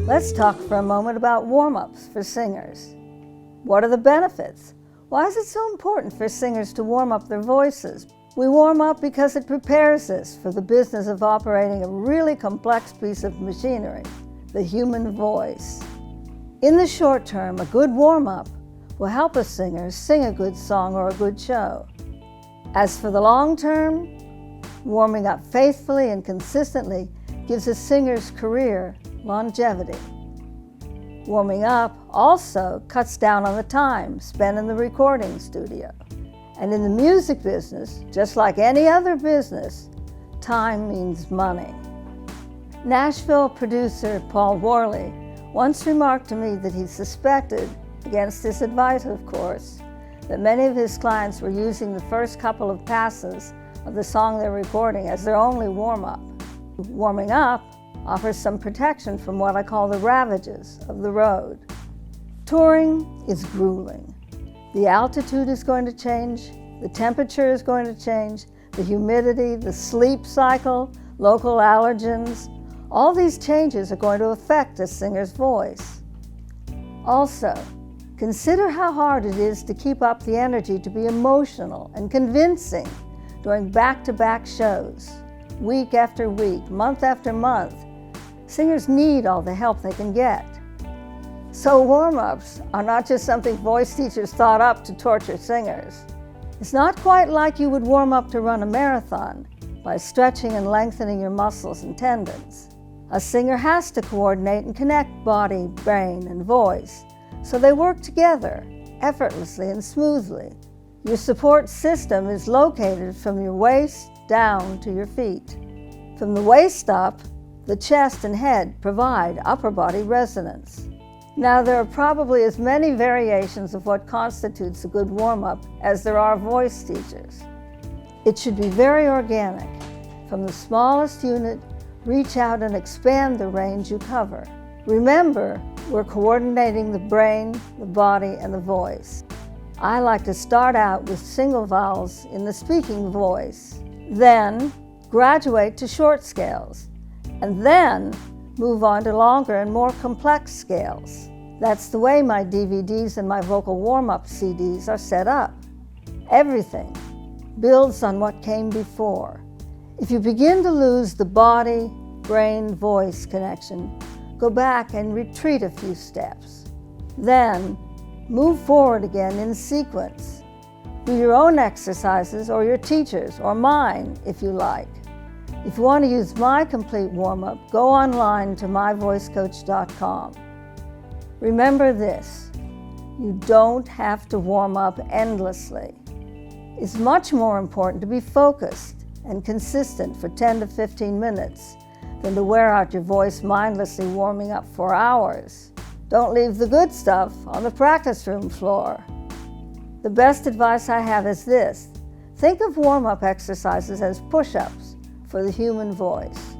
Let's talk for a moment about warm-ups for singers. What are the benefits? Why is it so important for singers to warm up their voices? We warm up because it prepares us for the business of operating a really complex piece of machinery, the human voice. In the short term, a good warm-up will help a singer sing a good song or a good show. As for the long term, warming up faithfully and consistently gives a singer's career longevity. Warming up also cuts down on the time spent in the recording studio. And in the music business, just like any other business, time means money. Nashville producer Paul Worley once remarked to me that he suspected, against his advice of course, that many of his clients were using the first couple of passes of the song they're recording as their only warm-up. Warming up offers some protection from what I call the ravages of the road. Touring is grueling. The altitude is going to change, the temperature is going to change, the humidity, the sleep cycle, local allergens, all these changes are going to affect a singer's voice. Also, consider how hard it is to keep up the energy to be emotional and convincing during back-to-back shows, week after week, month after month. Singers need all the help they can get. So warm-ups are not just something voice teachers thought up to torture singers. It's not quite like you would warm up to run a marathon by stretching and lengthening your muscles and tendons. A singer has to coordinate and connect body, brain, and voice, so they work together effortlessly and smoothly. Your support system is located from your waist down to your feet. From the waist up, the chest and head provide upper body resonance. Now, there are probably as many variations of what constitutes a good warm-up as there are voice teachers. It should be very organic. From the smallest unit, reach out and expand the range you cover. Remember, we're coordinating the brain, the body, and the voice. I like to start out with single vowels in the speaking voice, then graduate to short scales, and then move on to longer and more complex scales. That's the way my DVDs and my vocal warm-up CDs are set up. Everything builds on what came before. If you begin to lose the body, brain, voice connection, go back and retreat a few steps. Then move forward again in sequence. Do your own exercises or your teacher's or mine if you like. If you want to use my complete warm-up, go online to myvoicecoach.com. Remember this, you don't have to warm up endlessly. It's much more important to be focused and consistent for 10 to 15 minutes than to wear out your voice mindlessly warming up for hours. Don't leave the good stuff on the practice room floor. The best advice I have is this: think of warm-up exercises as push-ups for the human voice.